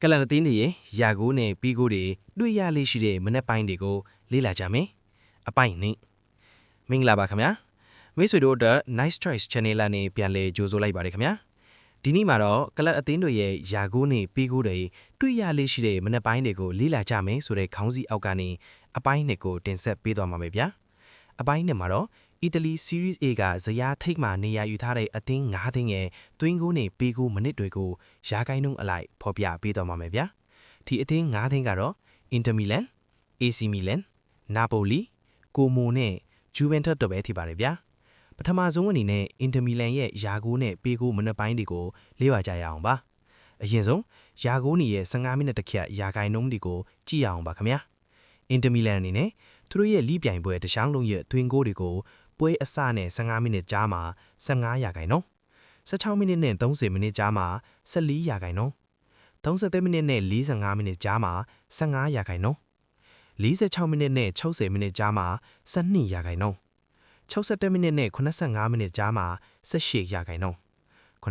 ကလန်အသင်းတွေရဲ့ယာကိုနဲ့ပီကိုတွေတွေ့ရလေးရှိတဲ့မနက်ပိုင်းတွေကိုလေ့လာကြမယ်။အပိုင်နဲ့မင်္ဂလာပါခင်ဗျာ။မိတ်ဆွေတို့အတွက် Nice Choice Channel နဲ့ပြန်လည်ကြိုဆိုလိုက်ပါတယ်ခင်ဗျာ။ဒီနေ့မှာတော့ကလန်အသင်းတွေရဲ့ယာကိုနဲ့ပီကိုတွေတွေ့ရလေးရှိတဲ့မနက်ပိုင်းတွေကိုလေ့လာကြမယ်ဆိုတဲ့ခေါင်းစည်းအောက်ကနေအပိုင်နဲ့ကိုတင်ဆက်ပေးသွားမှာပဲဗျာ။အပိုင်နဲ့မှာတော့အီတလီ Series A ကဇယားထိတ်မှနေရာယူထားတဲ့အသင်း9သင်းရဲ့သွင်းကိုနဲ့ပေးကိုမိနစ်တွေကိုရာဂိုင်းနှုန်းအလိုက်ဖော်ပြပေးသွားမှာမယ်ဗျာဒီအသင်း9သင်းကတော့ Inter Milan, AC Milan, Napoli, Como နဲ့ Juventus တို့ပဲဖြစ်ပါတယ်ဗျာပထမဆုံးအနေနဲ့ Inter Milan ရဲ့ယာကိုနဲ့ပေးကိုမိနစ်ပိုင်းတွေကိုလေ့လာကြရအောင်ပါအရင်ဆုံးယာကိုနီရဲ့15မိနစ်တစ်ခက်ရာဂိုင်းနှုန်းတွေကိုကြည့်ရအောင်ပါခင်ဗျာ Inter Milan အနေနဲ့သူတို့ရဲ့လိပြိုင်ပွဲတခြားလုံးရဲ့သွင်းကိုတွေကိုပွဲအစနဲ့15မိနစ်ကြားမှာ15ရာခိုင်နှုန်း16မိနစ်နဲ့30မိနစ်ကြားမှာ14ရာခိုင်နှုန်း30မိနစ်နဲ့45မိနစ်ကြားမှာ15ရာခိုင်နှုန်း46မိနစ်နဲ့60မိနစ်ကြားမှာ12ရာခိုင်နှုန်း61မိနစ်နဲ့85မိနစ်ကြားမှာ18ရာခိုင်နှုန်း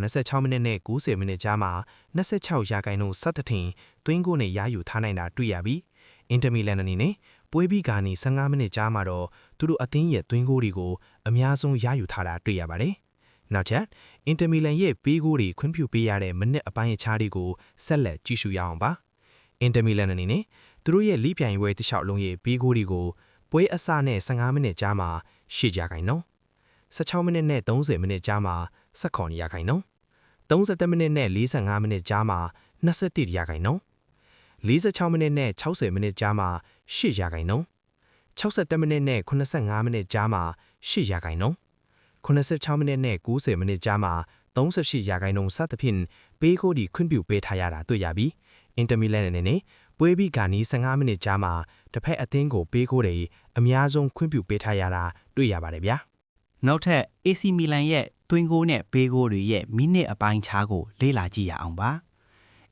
86မိနစ်နဲ့90မိနစ်ကြားမှာ26ရာခိုင်နှုန်းစသဖြင့်သွင်းကိုနဲ့ရယူထားနိုင်တာတွေ့ရပြီးအင်တာမီလန်အနေနဲ့ပွဲပြီးကနေ15မိနစ်ကြားမှာတော့သူတို့အသင်းရဲ့သွင်းကိုတွေကိုအများဆုံးရယူထားတာတွေ့ရပါတယ်။နောက်ထပ်အင်တာမီလန်ရဲ့ပေးကိုတွေခွင့်ပြုပေးရတဲ့မိနစ်အပိုင်းအခြားတွေကိုဆက်လက်ကြည့်ရှုရအောင်ပါ။အင်တာမီလန်အနေနဲ့သူတို့ရဲ့လိပြိုင်ပွဲတစ်လျှောက်လုံးရဲ့ပေးကိုတွေကိုပွဲအစနဲ့15မိနစ်ကြားမှာ8ရာခိုင်နှုန်း16မိနစ်နဲ့30မိနစ်ကြားမှာ19ရာခိုင်နှုန်း30မိနစ်နဲ့45မိနစ်ကြားမှာ21ရာခိုင်နှုန်း46မိနစ်နဲ့60မိနစ်ကြားမှာ8ရာခိုင်နှုန်း61မိနစ်နဲ့85မိနစ်ကြားမှာ8ရာခိုင်နှုန်း86မိနစ်နဲ့90မိနစ်ကြားမှာ38ရာခိုင်နှုန်းစသဖြင့်ပေးကိုဒီခွင့်ပြုပေးထားရတာတွေ့ရပြီးအင်တာမီလန်အနေနဲ့ပွဲပြီးကနီး15မိနစ်ကြားမှာတစ်ဖက်အသင်းကိုပေးကိုတွေအများဆုံးခွင့်ပြုပေးထားရတာတွေ့ရပါတယ်ဗျာနောက်ထပ် AC Milan ရဲ့သွင်းကိုနဲ့ပေးကိုတွေရဲ့မိနစ်အပိုင်းခြားကိုလေ့လာကြည့်ရအောင်ပါ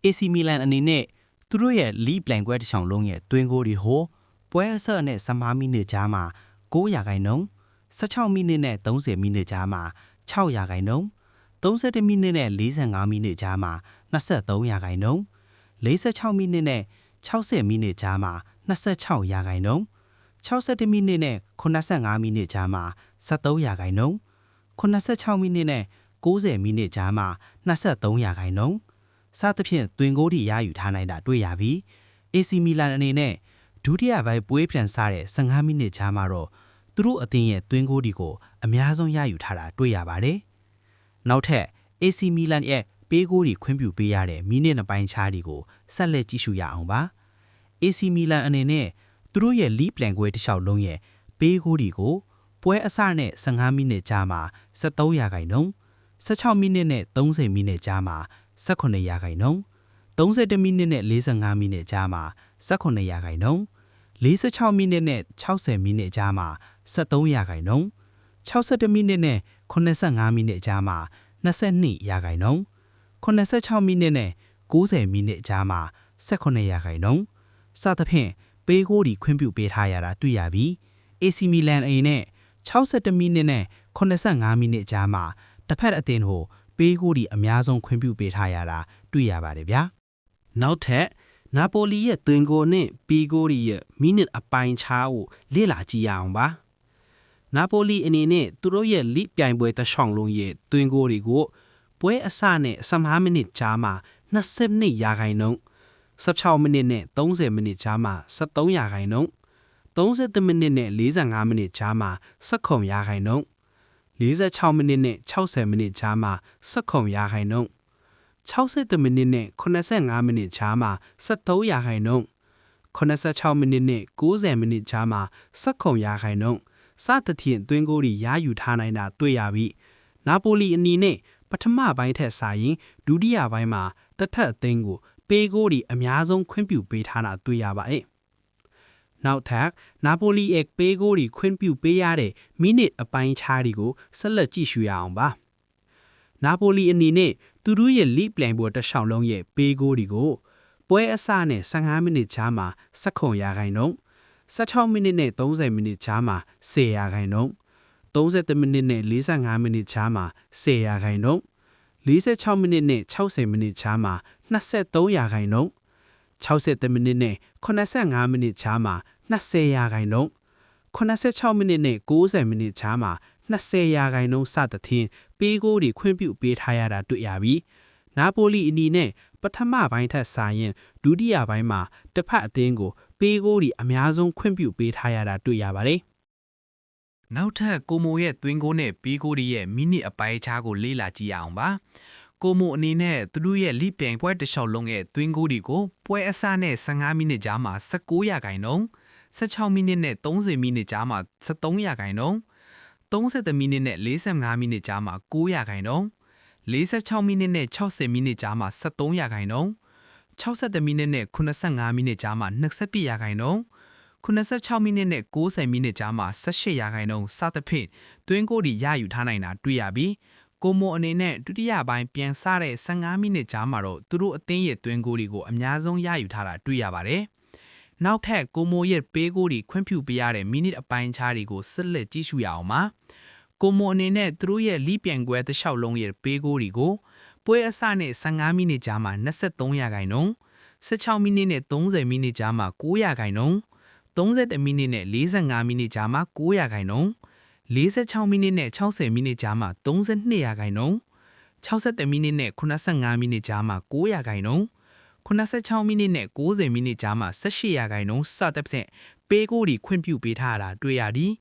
AC Milan အနေနဲ့သူတို့ရဲ့လီပလန်ကွဲတစ်ချောင်းလုံးရဲ့သွင်းကိုတွေဟိုပွဲအဆက်နဲ့15မိနစ်ကြားမှာ9ရာခိုင်နှုန်း16မိနစ်နဲ့30မိနစ်ကြားမှာ6ရာခိုင်နှုန်း31မိနစ်နဲ့45မိနစ်ကြားမှာ23ရာခိုင်နှုန်း46မိနစ်နဲ့60မိနစ်ကြားမှာ26ရာခိုင်နှုန်း61မိနစ်နဲ့85မိနစ်ကြားမှာ73ရာခိုင်နှုန်း86မိနစ်နဲ့90မိနစ်ကြားမှာ23ရာခိုင်နှုန်းစသဖြင့်သွင်းကိုးတီရယူထားနိုင်တာတွေ့ရပြီး AC Milan အနေနဲ့ဒုတိယပိုင်းပွဲပြန်စတဲ့15မိနစ်ကြားမှာတော့သူတို့အသင်းရဲ့သွင်းကိုးတီကိုအများဆုံးရယူထားတာတွေ့ရပါတယ်။နောက်ထပ် AC Milan ရဲ့ပေးကိုးတီခွင့်ပြုပေးရတဲ့မိနစ်နှစ်ပိုင်းခြားတွေကိုဆက်လက်ကြည့်ရှုရအောင်ပါ။ AC Milan အနေနဲ့သူတို့ရဲ့လီပလန်ကွဲတစ်လျှောက်လုံးရဲ့ပေးကိုးတီကိုပွဲအစနဲ့15မိနစ်ကြားမှာ73ရာခိုင်နှုန်း16မိနစ်နဲ့30မိနစ်ကြားမှာ18ရာခိုင်နှုန်း31မိနစ်နဲ့45မိနစ်ကြားမှာ18ရာခိုင်နှုန်း46မိနစ်နဲ့60မိနစ်ကြားမှာ73ရာခိုင်နှုန်း61မိနစ်နဲ့85မိနစ်ကြားမှာ22ရာခိုင်နှုန်း86မိနစ်နဲ့90မိနစ်ကြားမှာ18ရာခိုင်နှုန်းစသဖြင့်ပေးကိုးဒီခွင့်ပြုပေးထားရတာတွေ့ရပြီး AC Milan အနေနဲ့61မိနစ်နဲ့85မိနစ်ကြားမှာတစ်ဖက်အသင်းကိုပေးကိုးဒီအများဆုံးခွင့်ပြုပေးထားရတာတွေ့ရပါတယ်ဗျာနောက်ထပ်နာပိုလီရဲ့သွင်းကိုနဲ့ပေးကိုးဒီရဲ့မိနစ်အပိုင်းခြားကိုလေ့လာကြည့်ရအောင်ပါနာပိုလီအနေနဲ့သူတို့ရဲ့လိပြိုင်ပွဲတစ်ချောင်းလုံးရဲ့သွင်းကိုတွေကိုပွဲအစနဲ့15မိနစ်ကြားမှာ22ရာခိုင်နှုန်း16မိနစ်နဲ့30မိနစ်ကြားမှာ73ရာခိုင်နှုန်း30မိနစ်နဲ့45မိနစ်ကြားမှာ19ရာခိုင်နှုန်း46မိနစ်နဲ့60မိနစ်ကြားမှာ19ရာခိုင်နှုန်း60မိနစ်နဲ့85မိနစ်ကြားမှာ73ရာခိုင်နှုန်း86မိနစ်နဲ့90မိနစ်ကြားမှာ19ရာခိုင်နှုန်းစသဖြင့်သွင်းကိုးတွေရယူထားနိုင်တာတွေ့ရပြီးနာပိုလီအနေနဲ့ပထမပိုင်းထက်စာရင်ဒုတိယပိုင်းမှာတစ်ထက်အသင်းကိုပေးကိုးတွေအများဆုံးခွင့်ပြုပေးထားတာတွေ့ရပါတယ်။နောက်ထပ်နာပိုလီရဲ့ပေးကိုးတွေခွင့်ပြုပေးရတဲ့မိနစ်အပိုင်းခြားတွေကိုဆက်လက်ကြည့်ရှုရအောင်ပါ။နာပိုလီအနေနဲ့သူတို့ရဲ့လိပလန်ပွဲတစ်လျှောက်လုံးရဲ့ပေးကိုးတွေကိုပွဲအစနဲ့15မိနစ်ကြားမှာ19ရာခိုင်နှုန်း16မိနစ်နဲ့30မိနစ်ကြားမှာ10ရာခိုင်နှုန်း 30မိနစ်နဲ့45မိနစ်ကြားမှာ10ရာခိုင်နှုန်း46မိနစ်နဲ့60မိနစ်ကြားမှာ23ရာခိုင်နှုန်း60မိနစ်နဲ့85မိနစ်ကြားမှာ20ရာခိုင်နှုန်း86မိနစ်နဲ့90မိနစ်ကြားမှာ20ရာခိုင်နှုန်းစသဖြင့်ပေးကိုတွေခွင့်ပြုပေးထားရတာတွေ့ရပြီးနာပိုလီအနေနဲ့ပထမပိုင်းထက်စာရင်ဒုတိယပိုင်းမှာတစ်ဖက်အသင်းကိုပေးကိုတွေအများဆုံးခွင့်ပြုပေးထားရတာတွေ့ရပါတယ်။ နောက်ထပ်ကိုမိုရဲ့သွင်းကိုနဲ့ပေးကိုတွေရဲ့မိနစ်အပိုင်းခြားကိုလေ့လာကြည့်ရအောင်ပါကိုမိုအနေနဲ့သူတို့ရဲ့လိပြိုင်ပွဲတစ်လျှောက်လုံးရဲ့သွင်းကိုတွေကိုပွဲအစနဲ့15မိနစ်ကြားမှာ19ရာခိုင်နှုန်း16မိနစ်နဲ့30မိနစ်ကြားမှာ73ရာခိုင်နှုန်း30မိနစ်နဲ့45မိနစ်ကြားမှာ9ရာခိုင်နှုန်း46မိနစ်နဲ့60မိနစ်ကြားမှာ73ရာခိုင်နှုန်း60မိနစ်နဲ့85မိနစ်ကြားမှာ21ရာခိုင်နှုန်း86မိနစ်နဲ့90မိနစ်ကြားမှာ18ရာခိုင်နှုန်းစသဖြင့်သွင်းကိုတွေရယူထားနိုင်တာတွေ့ရပြီးကိုမိုအနေနဲ့ဒုတိယပိုင်းပြန်စတဲ့15မိနစ်ကြားမှာတော့သူတို့အသင်းရဲ့သွင်းကိုတွေကိုအများဆုံးရယူထားတာတွေ့ရပါတယ်။နောက်ထပ်ကိုမိုရဲ့ပေးကိုတွေခွင့်ပြုပေးရတဲ့မိနစ်အပိုင်းခြားတွေကိုဆက်လက်ကြည့်ရှုရအောင်ပါ။ကိုမိုအနေနဲ့သူတို့ရဲ့လိပြိုင်ပွဲတစ်လျှောက်လုံးရဲ့ပေးကိုတွေကိုပွဲအစနဲ့15မိနစ်ကြားမှာ23ရာခိုင်နှုန်း16မိနစ်နဲ့30မိနစ်ကြားမှာ9ရာခိုင်နှုန်း30မိနစ်နဲ့45မိနစ်ကြားမှာ9ရာခိုင်နှုန်း46မိနစ်နဲ့60မိနစ်ကြားမှာ32ရာခိုင်နှုန်း60မိနစ်နဲ့85မိနစ်ကြားမှာ9ရာခိုင်နှုန်း86မိနစ်နဲ့90မိနစ်ကြားမှာ18ရာခိုင်နှုန်းစသဖြင့်ပေးကိုတွေခွင့်ပြုပေးထားတာတွေ့ရသည်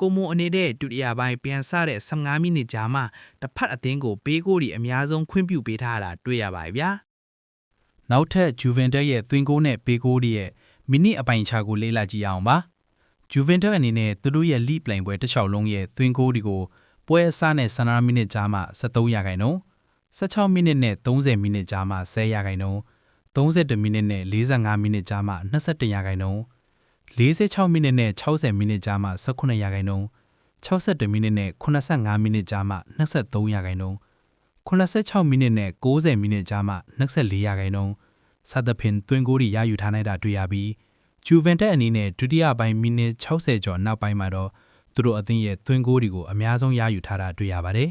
ကိုမိုအနေနဲ့ဒုတိယပိုင်းပြန်စတဲ့15မိနစ်ကြားမှာတစ်ဖက်အသင်းကိုပေးကိုတွေအများဆုံးခွင့်ပြုပေးထားတာတွေ့ရပါဗျာနောက်ထပ်ဂျူဗင်တက်ရဲ့သွင်းကိုနဲ့ပေးကိုတွေရဲ့မိနစ်အပိုင်းခြားကိုလေ့လာကြည့်အောင်ပါဂျူဗင်တက်အနေနဲ့သူတို့ရဲ့လိပြိုင်ပွဲတစ်လျှောက်လုံးရဲ့သွင်းကိုတွေကိုပွဲအစနဲ့15မိနစ်ကြားမှာ73ရာခိုင်နှုန်း16မိနစ်နဲ့30မိနစ်ကြားမှာ10ရာခိုင်နှုန်း32မိနစ်နဲ့45မိနစ်ကြားမှာ21ရာခိုင်နှုန်း46မိနစ်နဲ့60မိနစ်ကြားမှာ18ရာခိုင်နှုန်း62မိနစ်နဲ့85မိနစ်ကြားမှာ23ရာခိုင်နှုန်း86မိနစ်နဲ့90မိနစ်ကြားမှာ24ရာခိုင်နှုန်းစသဖြင့်သွင်းကိုတွေရယူထားနိုင်တာတွေ့ရပြီးဂျူဗင်တက်အနေနဲ့ဒုတိယပိုင်းမိနစ်60ကျော်နောက်ပိုင်းမှာတော့သူတို့အသင်းရဲ့သွင်းကိုတွေကိုအများဆုံးရယူထားတာတွေ့ရပါတယ်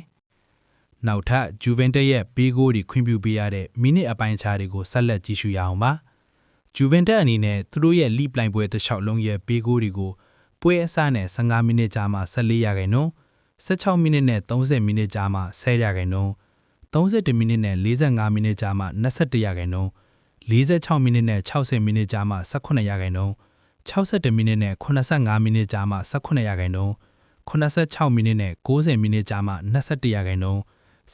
။နောက်ထပ်ဂျူဗင်တက်ရဲ့ပေးကိုတွေခွင့်ပြုပေးရတဲ့မိနစ်အပိုင်းခြားတွေကိုဆက်လက်ကြည့်ရှုရအောင်ပါ။ဂျူဗင်တက်အနေနဲ့သူတို့ရဲ့လိပြိုင်ပွဲတစ်လျှောက်လုံးရဲ့ပေးကိုတွေကိုပွဲအစနဲ့15မိနစ်ကြားမှာ14ရာခိုင်နှုန်း16မိနစ်နဲ့30မိနစ်ကြားမှာ10ရာခိုင်နှုန်း32မိနစ်နဲ့45မိနစ်ကြားမှာ21ရာခိုင်နှုန်း46မိနစ်နဲ့60မိနစ်ကြားမှာ18ရာခိုင်နှုန်း62မိနစ်နဲ့85မိနစ်ကြားမှာ18ရာခိုင်နှုန်း86မိနစ်နဲ့90မိနစ်ကြားမှာ21ရာခိုင်နှုန်း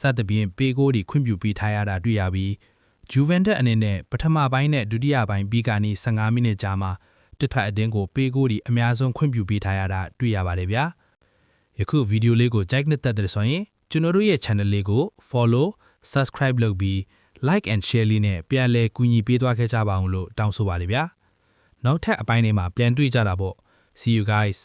စသဖြင့်ပေးကိုတွေခွင့်ပြုပေးထားရတာတွေ့ရပြီးဂျူဗင်တက်အနေနဲ့ပထမပိုင်းနဲ့ဒုတိယပိုင်းပြီးကနေ15မိနစ်ကြားမှာတစ်ဖက်အသင်းကိုပေးကိုတွေအများဆုံးခွင့်ပြုပေးထားရတာတွေ့ရပါတယ်ဗျာယခုဗီဒီယိုလေးကိုကြိုက်နှစ်သက်တဲ့ဆိုရင်ကျွန်တော်တို့ရဲ့ channel လေးကို follow subscribe လုပ်ပြီး like and share လေးနဲ့ပြန်လည်ကူညီပေးသွားခဲ့ကြပါအောင်လို့တောင်းဆိုပါလေဗျာနောက်ထပ်အပိုင်းတွေမှာပြန်တွေ့ကြတာပေါ့ see you guys